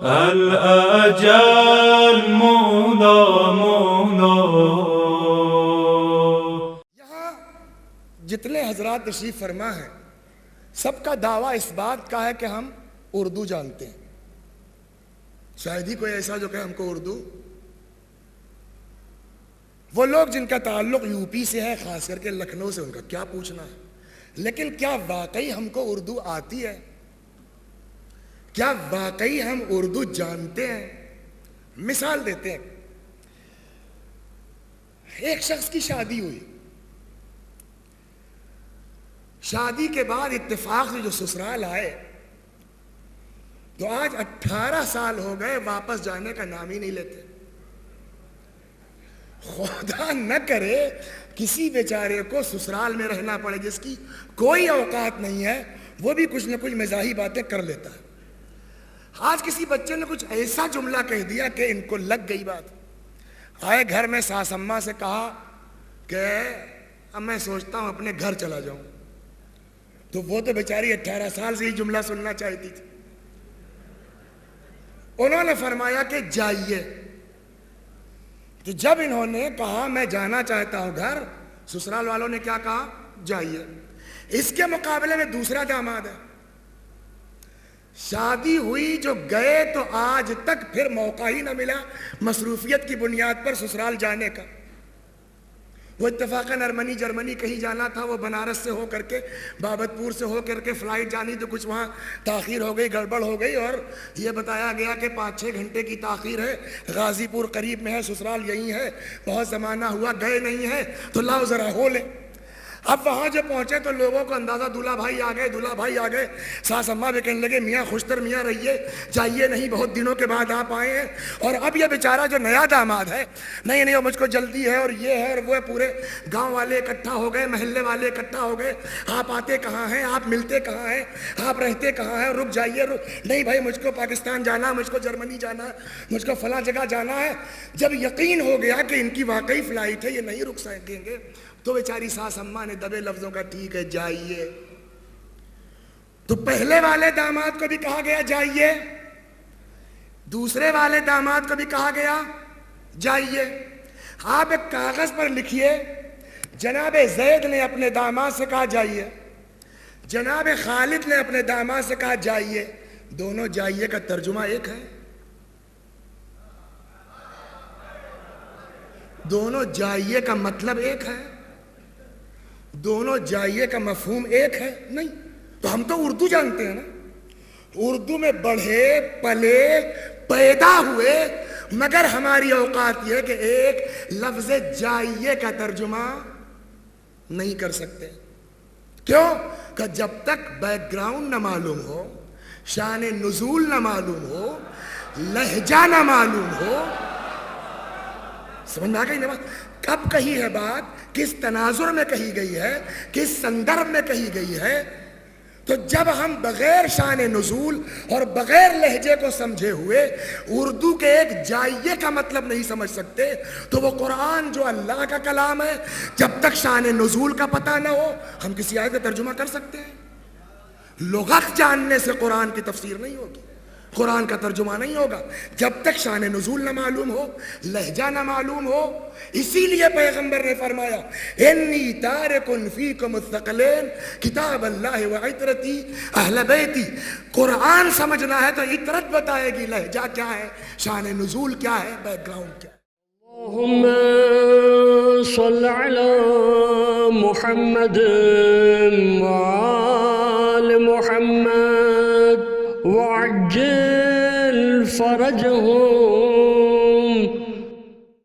الأجل مولا مولا. یہاں جتنے حضرات تشریف فرما ہیں سب کا دعویٰ اس بات کا ہے کہ ہم اردو جانتے ہیں. شاید ہی کوئی ایسا جو کہ ہم کو اردو. وہ لوگ جن کا تعلق یو پی سے ہے، خاص کر کے لکھنؤ سے، ان کا کیا پوچھنا ہے. لیکن کیا واقعی ہم کو اردو آتی ہے؟ کیا واقعی ہم اردو جانتے ہیں؟ مثال دیتے ہیں. ایک شخص کی شادی ہوئی، شادی کے بعد اتفاق سے جو سسرال آئے تو آج 18 سال ہو گئے، واپس جانے کا نام ہی نہیں لیتے. خدا نہ کرے کسی بیچارے کو سسرال میں رہنا پڑے جس کی کوئی اوقات نہیں ہے، وہ بھی کچھ نہ کچھ مزاحی باتیں کر لیتا ہے. آج کسی بچے نے کچھ ایسا جملہ کہہ دیا کہ ان کو لگ گئی بات. آئے گھر میں ساس اماں سے کہا کہ اب میں سوچتا ہوں اپنے گھر چلا جاؤں. تو وہ تو بیچاری 18 سال سے ہی جملہ سننا چاہتی تھی. انہوں نے فرمایا کہ جائیے. تو جب انہوں نے کہا میں جانا چاہتا ہوں گھر، سسرال والوں نے کیا کہا؟ جائیے. اس کے مقابلے میں دوسرا داماد ہے، شادی ہوئی جو گئے تو آج تک پھر موقع ہی نہ ملا مصروفیت کی بنیاد پر سسرال جانے کا. وہ اتفاقاً جرمنی کہیں جانا تھا، وہ بنارس سے ہو کر کے بابت پور سے ہو کر کے فلائٹ جانی تو کچھ وہاں تاخیر ہو گئی، گڑبڑ ہو گئی، اور یہ بتایا گیا کہ 5-6 گھنٹے کی تاخیر ہے. غازی پور قریب میں ہے، سسرال یہی ہے، بہت زمانہ ہوا گئے نہیں ہیں تو لاؤ ذرا ہو لے. اب وہاں جب پہنچے تو لوگوں کو اندازہ دولہا بھائی آ گئے. ساس اماں بھی کہنے لگے میاں خوشتر میاں رہیے، جائیے نہیں، بہت دنوں کے بعد آپ آئے ہیں. اور اب یہ بیچارہ جو نیا داماد ہے، نہیں مجھ کو جلدی ہے اور یہ ہے اور وہ ہے، پورے گاؤں والے اکٹھا ہو گئے، محلے والے اکٹھا ہو گئے. آپ آتے کہاں ہیں؟ آپ ملتے کہاں ہیں؟ آپ رہتے کہاں ہیں؟ رک جائیے. نہیں بھائی مجھ کو پاکستان جانا ہے، مجھ کو جرمنی جانا ہے، مجھ کو فلاں جگہ جانا ہے. جب یقین ہو گیا کہ ان کی واقعی فلائٹ ہے، یہ نہیں رک سکیں گے، تو بیچاری ساس اماں نے دبے لفظوں کا ٹھیک ہے جائیے. تو پہلے والے داماد کو بھی کہا گیا جائیے، دوسرے والے داماد کو بھی کہا گیا جائیے. آپ ایک کاغذ پر لکھیے، جناب زید نے اپنے داماد سے کہا جائیے، جناب خالد نے اپنے داماد سے کہا جائیے. دونوں جائیے کا ترجمہ ایک ہے، دونوں جائیے کا مطلب ایک ہے، دونوں جائیے کا مفہوم ایک ہے نہیں. تو ہم تو اردو جانتے ہیں نا، اردو میں بڑھے پلے پیدا ہوئے، مگر ہماری اوقات یہ کہ ایک لفظ جائیے کا ترجمہ نہیں کر سکتے. کیوں؟ کہ جب تک بیک گراؤنڈ نہ معلوم ہو، شان نزول نہ معلوم ہو، لہجہ نہ معلوم ہو. سمجھ میں آ گئی نا بات؟ کب کہی ہے بات، کس تناظر میں کہی گئی ہے، کس سندرب میں کہی گئی ہے. تو جب ہم بغیر شان نزول اور بغیر لہجے کو سمجھے ہوئے اردو کے ایک جائیے کا مطلب نہیں سمجھ سکتے، تو وہ قرآن جو اللہ کا کلام ہے، جب تک شان نزول کا پتہ نہ ہو ہم کسی آیت کا ترجمہ کر سکتے ہیں؟ لغت جاننے سے قرآن کی تفسیر نہیں ہوگی، قرآن کا ترجمہ نہیں ہوگا جب تک شان نزول نہ معلوم ہو، لہجہ نہ معلوم ہو. اسی لیے پیغمبر نے فرمایا انی تارکن فیکم الثقلین کتاب اللہ و عطرتی اہل بیتی. قرآن سمجھنا ہے تو عطرت بتائے گی، لہجہ کیا ہے، شان نزول کیا ہے، بیک گراؤنڈ کیا ہے. اللہم صل علی محمد وآل محمد وعجل فرجهم